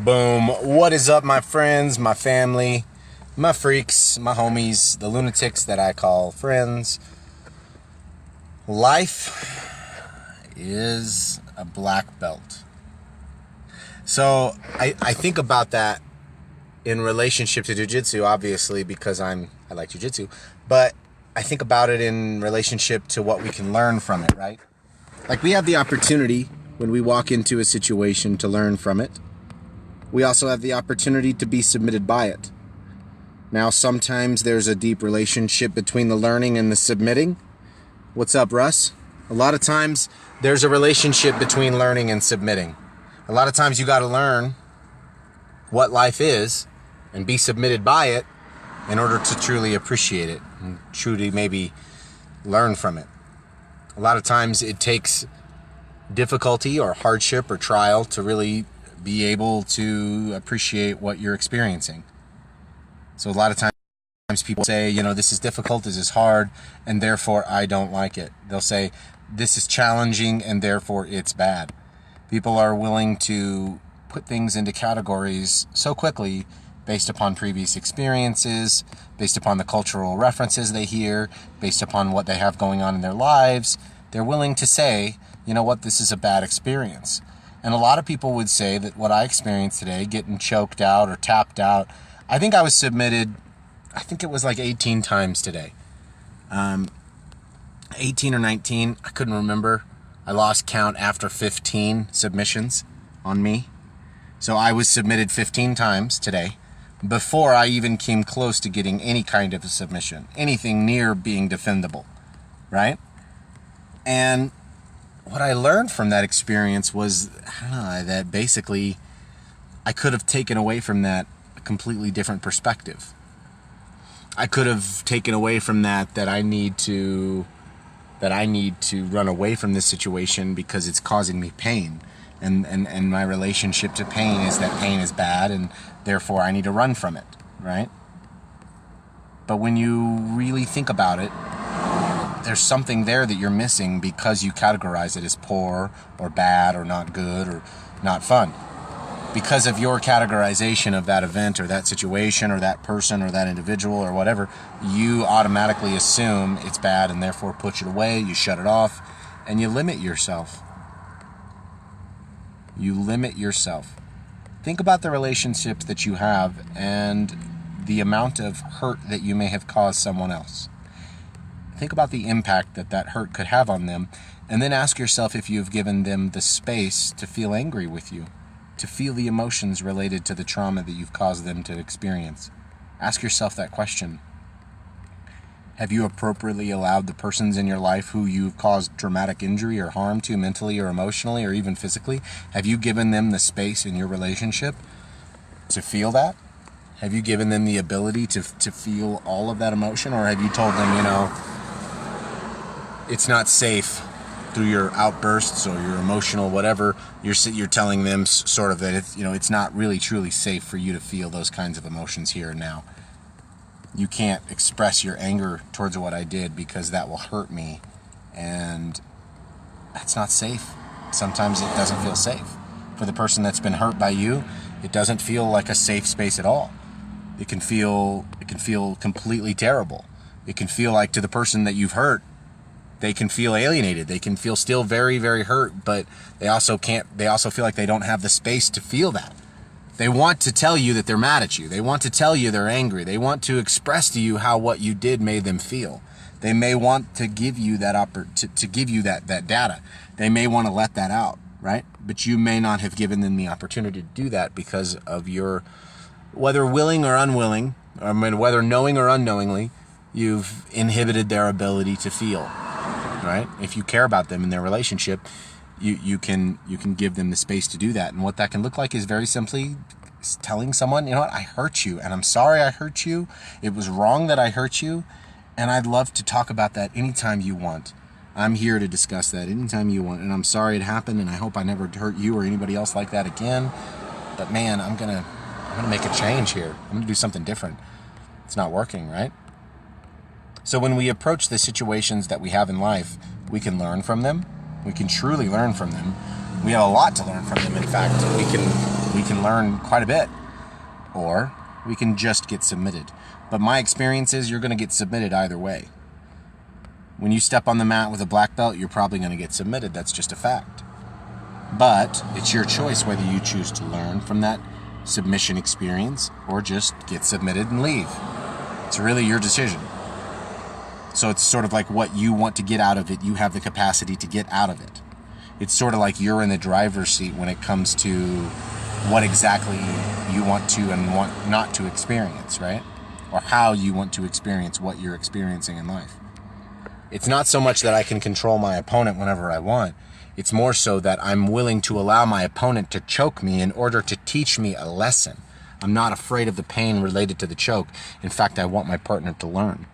Boom. What is up, my friends, my family, my freaks, my homies, the lunatics that I call friends? Life is a black belt. So I think about that in relationship to jiu-jitsu, obviously, because I like jiu-jitsu, but I think about it in relationship to what we can learn from it, right? Like, we have the opportunity when we walk into a situation to learn from it. We also have the opportunity to be submitted by it. Now, sometimes there's a deep relationship between the learning and the submitting. What's up, Russ? A lot of times there's a relationship between learning and submitting. A lot of times you got to learn what life is and be submitted by it in order to truly appreciate it and truly maybe learn from it. A lot of times it takes difficulty or hardship or trial to really be able to appreciate what you're experiencing. So a lot of times people say, this is difficult, this is hard, and therefore I don't like it. They'll say, this is challenging, and therefore it's bad. People are willing to put things into categories so quickly based upon previous experiences, based upon the cultural references they hear, based upon what they have going on in their lives. They're willing to say, this is a bad experience. And a lot of people would say that what I experienced today, getting choked out or tapped out, I think I was submitted, it was like 18 times today. 18 or 19, I couldn't remember. I lost count after 15 submissions on me. So I was submitted 15 times today before I even came close to getting any kind of a submission, anything near being defendable, right? And what I learned from that experience was, that basically I could have taken away from that a completely different perspective. I could have taken away from that I need to run away from this situation because it's causing me pain. And my relationship to pain is that pain is bad and therefore I need to run from it, right? But when you really think about it, there's something there that you're missing because you categorize it as poor or bad or not good or not fun. Because of your categorization of that event or that situation or that person or that individual or whatever, you automatically assume it's bad and therefore push it away, you shut it off, and you limit yourself. You limit yourself. Think about the relationships that you have and the amount of hurt that you may have caused someone else. Think about the impact that hurt could have on them, and then ask yourself if you've given them the space to feel angry with you, to feel the emotions related to the trauma that you've caused them to experience. Ask yourself that question. Have you appropriately allowed the persons in your life who you've caused traumatic injury or harm to mentally or emotionally or even physically, have you given them the space in your relationship to feel that? Have you given them the ability to feel all of that emotion, or have you told them, it's not safe through your outbursts or your emotional whatever, you're telling them sort of that it's not really truly safe for you to feel those kinds of emotions here and now. You can't express your anger towards what I did because that will hurt me, and that's not safe. Sometimes it doesn't feel safe. For the person that's been hurt by you, it doesn't feel like a safe space at all. It can feel completely terrible. It can feel like, to the person that you've hurt, they can feel alienated. They can feel still very, very hurt, but they also feel like they don't have the space to feel that. They want to tell you that they're mad at you. They want to tell you they're angry. They want to express to you how what you did made them feel. They may want to give you to give you that data. They may want to let that out, right? But you may not have given them the opportunity to do that because of your, whether willing or unwilling, whether knowing or unknowingly, you've inhibited their ability to feel. Right? If you care about them in their relationship, you can give them the space to do that. And what that can look like is very simply telling someone, I hurt you, and I'm sorry I hurt you. It was wrong that I hurt you, and I'd love to talk about that anytime you want. I'm here to discuss that anytime you want, and I'm sorry it happened, and I hope I never hurt you or anybody else like that again. But man, I'm gonna make a change here. I'm gonna do something different. It's not working, right? So when we approach the situations that we have in life, we can learn from them. We can truly learn from them. We have a lot to learn from them. In fact, we we can learn quite a bit, or we can just get submitted. But my experience is you're going to get submitted either way. When you step on the mat with a black belt, you're probably going to get submitted. That's just a fact. But it's your choice whether you choose to learn from that submission experience or just get submitted and leave. It's really your decision. So it's sort of like what you want to get out of it, you have the capacity to get out of it. It's sort of like you're in the driver's seat when it comes to what exactly you want to and want not to experience, right? Or how you want to experience what you're experiencing in life. It's not so much that I can control my opponent whenever I want. It's more so that I'm willing to allow my opponent to choke me in order to teach me a lesson. I'm not afraid of the pain related to the choke. In fact, I want my partner to learn.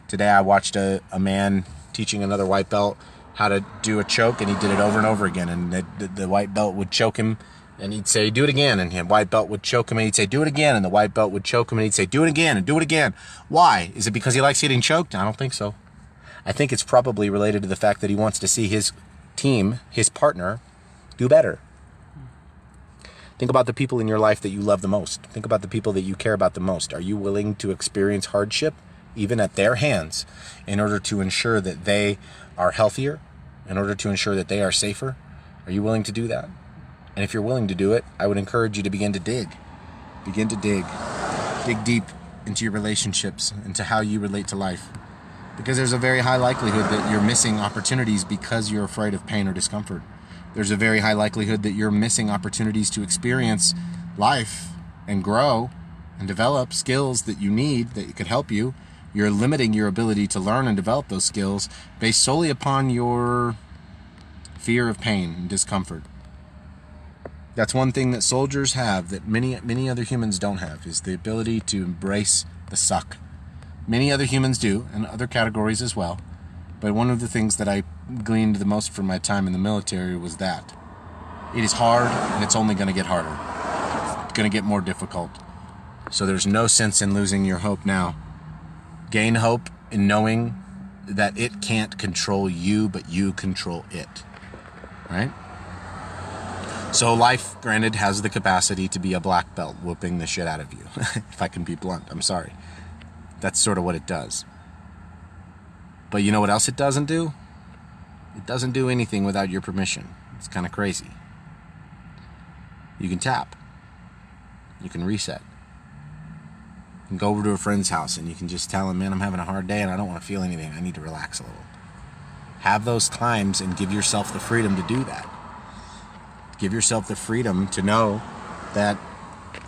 Today I watched a man teaching another white belt how to do a choke, and he did it over and over again. And the white belt would choke him, and he'd say, do it again. And the white belt would choke him, and he'd say, do it again. And the white belt would choke him, and he'd say, do it again, and do it again. Why? Is it because he likes getting choked? I don't think so. I think it's probably related to the fact that he wants to see his team, his partner, do better. Think about the people in your life that you love the most. Think about the people that you care about the most. Are you willing to experience hardship, even at their hands, in order to ensure that they are healthier, in order to ensure that they are safer? Are you willing to do that? And if you're willing to do it, I would encourage you to begin to dig. Begin to dig. Dig deep into your relationships, into how you relate to life. Because there's a very high likelihood that you're missing opportunities because you're afraid of pain or discomfort. There's a very high likelihood that you're missing opportunities to experience life and grow and develop skills that you need that could help you. You're limiting your ability to learn and develop those skills based solely upon your fear of pain and discomfort. That's one thing that soldiers have that many other humans don't have, is the ability to embrace the suck. Many other humans do, and other categories as well. But one of the things that I gleaned the most from my time in the military was that it is hard, and it's only going to get harder. It's going to get more difficult. So there's no sense in losing your hope now. Gain hope in knowing that it can't control you, but you control it. Right? So life, granted, has the capacity to be a black belt whooping the shit out of you. If I can be blunt, I'm sorry. That's sort of what it does. But you know what else it doesn't do? It doesn't do anything without your permission. It's kind of crazy. You can tap. You can reset. You can go over to a friend's house and you can just tell him, man, I'm having a hard day and I don't want to feel anything. I need to relax a little. Have those times and give yourself the freedom to do that. Give yourself the freedom to know that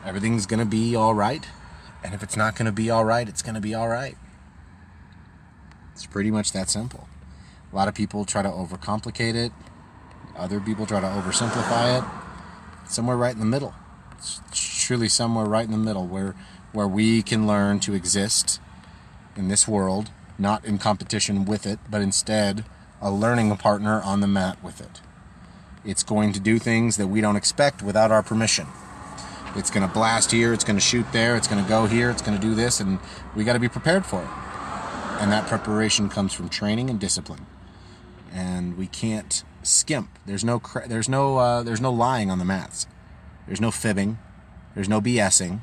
everything's going to be all right. And if it's not going to be all right, it's going to be all right. It's pretty much that simple. A lot of people try to overcomplicate it. Other people try to oversimplify it. It's somewhere right in the middle. It's truly somewhere right in the middle where we can learn to exist in this world, not in competition with it, but instead a learning partner on the mat with it. It's going to do things that we don't expect without our permission. It's going to blast here, it's going to shoot there, it's going to go here, it's going to do this, and we got to be prepared for it. And that preparation comes from training and discipline. And we can't skimp. There's no lying on the mats. There's no fibbing. There's no BSing.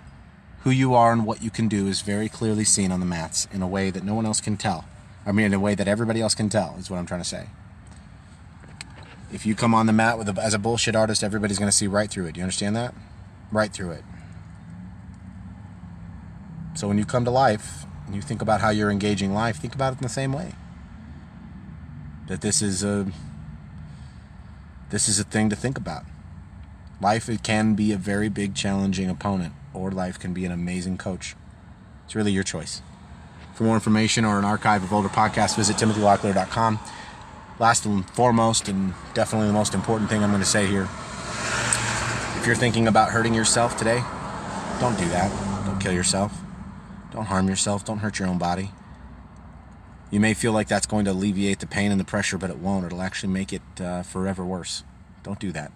Who you are and what you can do is very clearly seen on the mats in a way that no one else can tell. I mean, in a way that everybody else can tell, is what I'm trying to say. If you come on the mat as a bullshit artist, everybody's going to see right through it. Do you understand that? Right through it. So when you come to life and you think about how you're engaging life, think about it in the same way. That this is a thing to think about. Life, it can be a very big, challenging opponent, or life can be an amazing coach. It's really your choice. For more information or an archive of older podcasts, visit timothylocklear.com. Last and foremost, and definitely the most important thing I'm going to say here, if you're thinking about hurting yourself today, don't do that. Don't kill yourself. Don't harm yourself. Don't hurt your own body. You may feel like that's going to alleviate the pain and the pressure, but it won't. It'll actually make it forever worse. Don't do that.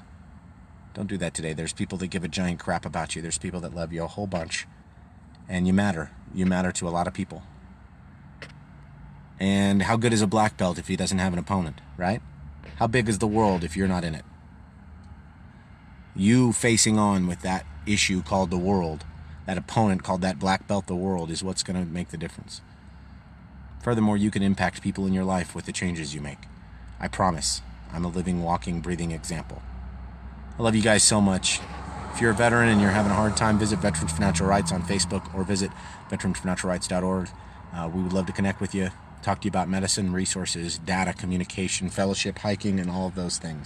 Don't do that today. There's people that give a giant crap about you. There's people that love you a whole bunch. And you matter. You matter to a lot of people. And how good is a black belt if he doesn't have an opponent, right? How big is the world if you're not in it? You facing on with that issue called the world, that opponent called that black belt the world, is what's going to make the difference. Furthermore, you can impact people in your life with the changes you make. I promise. I'm a living, walking, breathing example. I love you guys so much. If you're a veteran and you're having a hard time, visit Veterans for Natural Rights on Facebook or visit veteransfornaturalrights.org. We would love to connect with you, talk to you about medicine, resources, data, communication, fellowship, hiking, and all of those things.